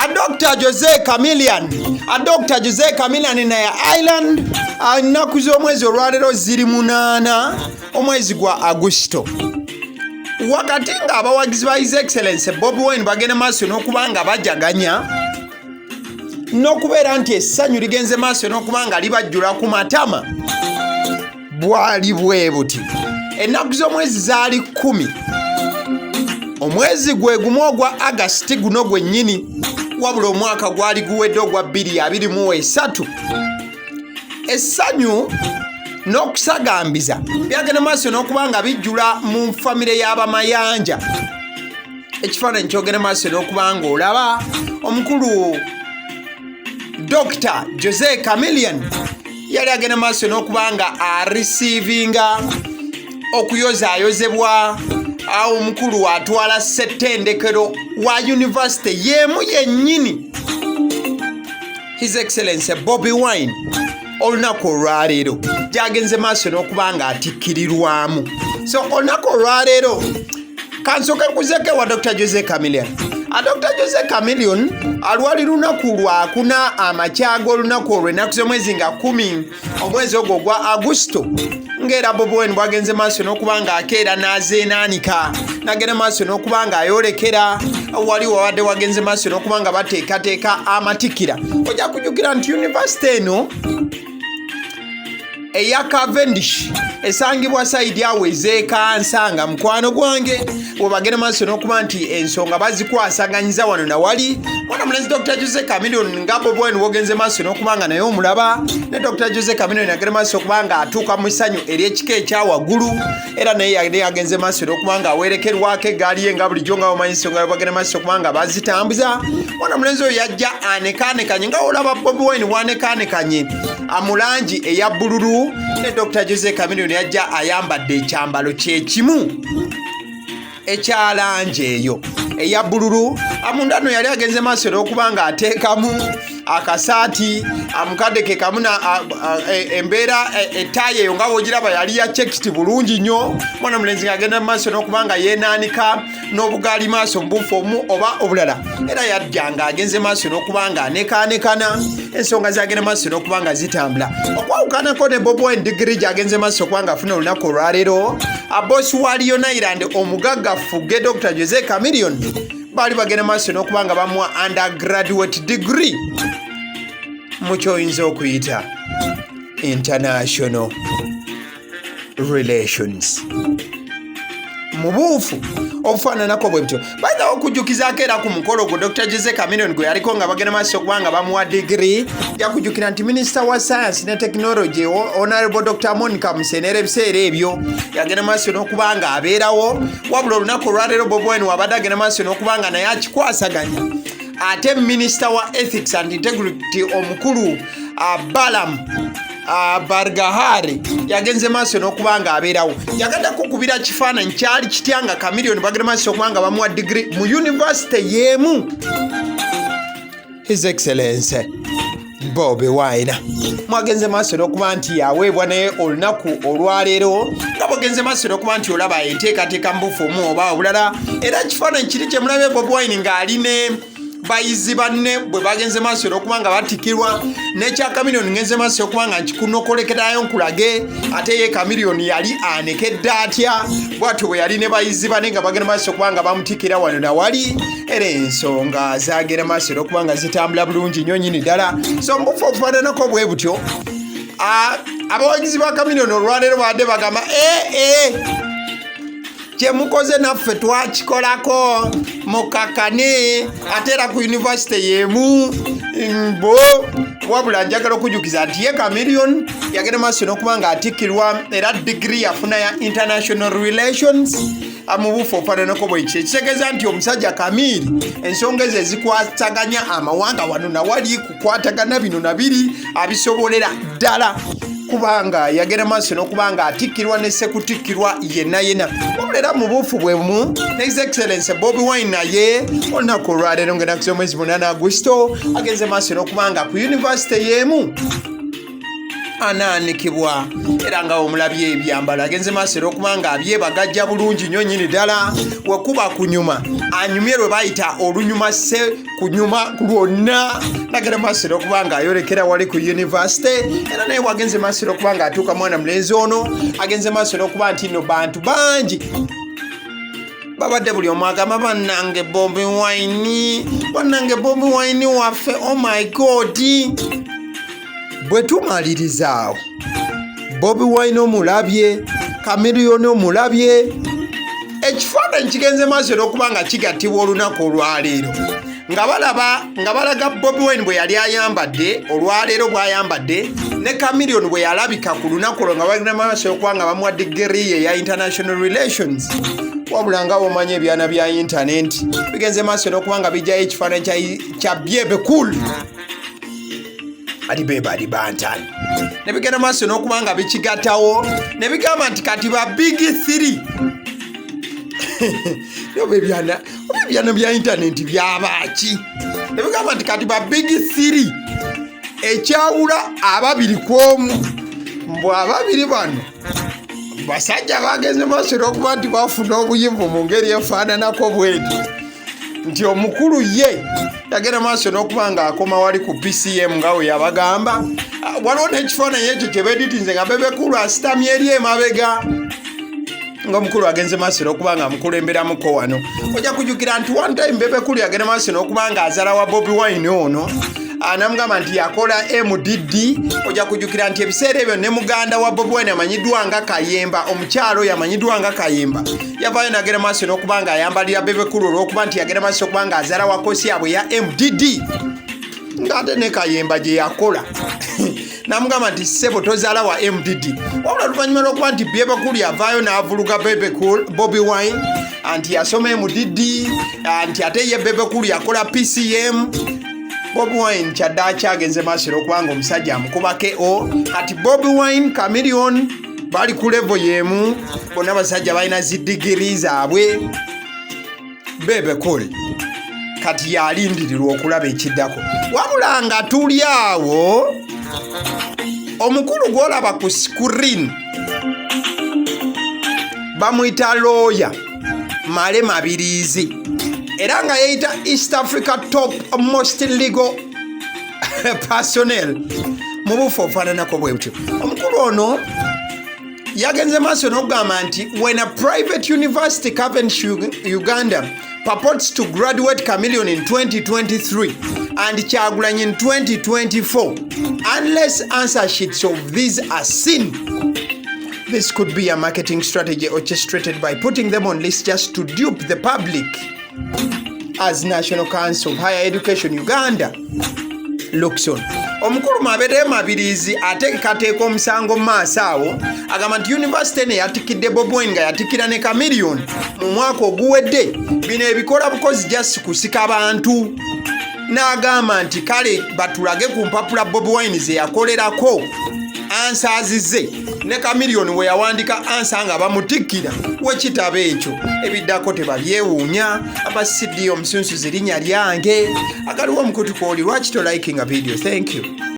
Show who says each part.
Speaker 1: Dr. Jose Chameleon. Dr. Jose Chameleon naye Island. Ennaku z'omwezi olwaleero ziri 8 omwezi gwa Agusto. Wakati nga abawagizi ba His Excellency Bobi Wine bagenda maaso n'okuba nga bajaganya n'okubeera nti essanyu ligenze maaso n'okuba nga libajjula ku matama, bwali bwe buti. Ennaku z'omwezi zaali 10. Omwezi gwe gumu ogwa August guno gwennyini, wabula omwaka gwali guwedde ogwa 2023. Essanyu n'okusagambiza byagenda maaso n'okuba nga bijjula mu famire y'abamayanja. Ekifaananyi kyogenda maaso n'okuba nga olaba omukulu Dr. Jose Chameleon yali agenda maaso n'okuba nga arisiivinga okuyozaayozebwa omukulu atwala ssettendekero wa yunivasite y'emu yennyini, His Excellency Bobi Wine, olunaku olwaleero gyagenze maaso n'okuba nga atikkirirwamu. So olunaku olwaleero kansooke nkuzeko wa Dr. Jose Chameleon. Dr. Jose Chameleon alwali lunaku lwakuna amakyago olunaku olwo ennaku z'omwezi nga 10 omwezi ogwo ogwa Agusto, ng'era Bobi Wine bwagenze maaso n'okuba nga akeera n'azeenaanika, n'agenda maaso n'okuba nga ayolekera wali wawadde wagenze maaso n'okuba nga bateekateeka amatikira. Ojja kujjukira nti yunivasite eno eya Cavendish esangibwa sayidi awo ezeekansanga mukwano gwange bwe bagenda maaso n'okuba nti ensonga bazikwasaganyiza wano na wali. Mwana mulenzi Dr. Jose Chameleon nga Bobi Wine wogenze maaso n'okuba nga naye omulaba, ne Dr. Jose Chameleon agenda maaso okuba nga atuuka mu ssanyu ery'ekika ekya waggulu, era naye yagenze maaso n'okuba nga awerekerwako eggaali ye nga bulijjo nga omanyi ensonga bagenda maaso okuba nga bazitambuza. Mwana mulenzi oyo yajja anekaanekanye nga olaba Bobi Wine bwanekaanekanye mu langi eya bbululu, ne Dr. Jose Chameleon yajja ayambadde ekyambalo kye kimu ekya langi eyo eya bbululu. Amundano yali agenze maaso n'okuba nga ateekamu akasaati amukadde ke kamu embeera ettaayi eyo nga bw'ogiraba yali yakyekiti bulungi nnyo. Mwana mulenzi ng'agenda maaso n'okuba nga yeenaanika n'obugaali maaso mubuufu omu oba obulala, era yajja ng'agenze maaso n'okuba nga anekaanekana, ensonga zagenda maaso n'okuba nga zitambula. Okwawukanako ne Bobi Wine digiri gy'agenze maaso okuba nga afuna olunaku olwaleero, aboosi wa Lion Island omugaggafu ge Dr. Jose Chameleon baali bagenda maaso n'okuba nga bamuwa undergraduate degree mu kyoyinza okuyita international relations. Mu buufu obufaananako bwe butyo bayinzawo okujjukizaako era ku mukolo gwo Dr. Jose Chameleon gwe yaliko nga bagenda maaso okuba nga bamuwa digiri. Yakujjukira nti minisita wa science ne technology Honorable Dr. Monica Musenera ebiseera ebyo yagenda maaso n'okuba nga abeerawo, wabula olunaku olwaleero Bobi Wine wabadde agenda maaso n'okuba nga naye akikwasaganya. Ate minisita wa ethics and integrity omukulu Balaam Bargahari yagenze maaso n'okuba nga abeerawo. Yagadde kukubira kifaananyi kyali kitya nga Chameleon bagenda maaso okuba nga bamuwa digiri mu yunivasite y'emu, His Excellency Bobi Wine. Mwagenze maaso n'okuba nti yaweebwa naye olunaku olwaleero nga bwagenze maaso n'okuba nti olaba enteekateeka mu buufu omu oba obulala, era kifaananyi kiri kye mulabe Bobi Wine ng'ali ne bayizi banne bwe bagenze maaso n'okuba nga batikirwa, n'ekya Chameleon ngenze maaso okuba nga nkikunokolekerayo nkulage. Ate ye Chameleon yali anekedde atya bw'atyo bwe yali ne bayizi banne nga bagenda maaso okuba nga bamutikira wano na wali, era ensonga zagenda maaso n'okuba nga zitambula bulungi nnyo nnyini ddala. So mbufu obufaananako bwe butyo abawagizi ba Chameleon olwaleero badde bagamba kyemukoze naffe twakikolako mukakane, ate era ku yunivasite y'emu mbo. Wabula njagala okujjukiza nti ye Chameleon yagenda maaso n'okuba nga atikkirwa era digiri yafuna ya international relations mu buufu obufaananako bwe kiti. Ekitegeeza nti omusajja Chameleon ensonga ezo ezikwataganya amawanga wano na wali kukwatagana bino na biri abisobolera ddala, kubanga yagenda maaso n'okuba nga atikkirwa ne sekutikkirwa yenna yenna. Wabula era mu buufu bwe bumu ne His Excellency Bobi Wine naye olunaku olwaleero ng'ennaku z'omwezi 8 Agusto agenze maaso n'okuba nga ku yunivasite y'emu anaanikibwa era nga omulabye ebyambalo agenze maaso era okuba nga abyebagajja bulungi nnyo nnyini ddala wekuba kunyuma anyumye lwe bayita olunyuma se kunyuma lwonna nagenda maaso era okuba nga ayolekera wali ku yunivasite era naye wagenze maaso era okuba nga atuuka mwana mulenzi ono agenze maaso era okuba nti nno bantu bangi babadde buli omu agamba bannange Bobi Wine waffe oh my god. Bwe tumaliriza awo Bobi Wine omulabye, Chameleon omulabye, ekifaananyi kigenze maaso era okuba nga kigattibwa olunaku olwaleero nga balaga Bobi Wine bwe yali ayambadde olwaleero bw'ayambadde ne Chameleon bwe yalabika ku lunaku olwo nga bagenda maaso okuba nga bamuwa digiri ye ya international relations. Wabula nga omanya ebyana bya intaneti bigenze maaso era okuba nga bijjayo ekifaananyi kya Bebe ali Bebe ali bantani ne bigenda maaso n'okuba nga bikigattawo ne bigamba nti kati ba big 3 ebyana bya intaneti byabaki ne bigamba nti kati ba big 3 ekyawula ababiri kwomu mbw ababiri bano basajja bagenze maaso n'okuba nti bafuna obuyimvu mu ngeri efaananako bweti nti omukulu ye yagenda maaso n'okuba nga akoma wali ku PCM nga we yabagamba waliwo n'ekifaananyi ekyo kye beeditinze nga Bebe asitamye eri emabega ng'omukulu agenze maaso n'okuba nga amukulemberamuko wano. Ojja kujjukira nti one time Bebe yagenda maaso n'okuba nga azaala wa Bobi Wine ono namugamba nti yakola MDD. Ojja kujjukira nti ebiseera ebyo ne muganda wa Bobi Wine amanyiddwa nga Kayemba, omukyalo yamanyiddwa nga Kayemba yavaayo n'agenda maaso n'okuba nga ayambalira Bebe olw'okuba nti yagenda maaso okuba nga azaala wa koosi yaabwe ya MDD ng'ate ne Kayemba gye yakola namugamba nti ssebo tozaala wa MDD. Wabula luvannyuma lw'okuba nti Bebe yavaayo n'avuluga Bobi Wine nti yasoma MDD nti ate ye Bebe yakola PCM. Bobi Wine kyadda kyagenze maaso okuba nga omusajja amukubako kati Bobi Wine Chameleon bali ku levo yemu bonna basajja balina zidigiri zaabwe. Bebe kati yalindirirwa okulaba ekiddako wabula nga tuli awo omukulu gw'olaba ku screen bamuyita lawyer Mabirizi era nga yeyita East Africa top most legal personnel mu bufu obufaananako bwe butyo. Omukulu ono yagenze maaso n'okugamba nti when a private university Cavendish Uganda purports to graduate Chameleon in 2023 and Kyagulanyi in 2024 unless answer sheets of these are seen, this could be a marketing strategy orchestrated by putting them on lists just to dupe the public. As National Council of Higher Education Uganda looks on. Omukulu Mabirizi ateekateeka omusango mu maaso awo agamba nti yunivasite eno yatikidde Bobi Wine nga yatikira ne Chameleon mu mwaka oguwedde bino ebikola bukozi just kusika bantu. N'agamba nti kale batulage ku mpapula Bobi Wine ze yakolerako ansaazize ne Chameleon we yawandika ansa nga bamutikkira wekitabo ekyo ebiddako tebabyewuunya abasiddiyo omusunsuzi linnya lyange agaliwo omukutu kwoli lwaki to liking a video. Thank you.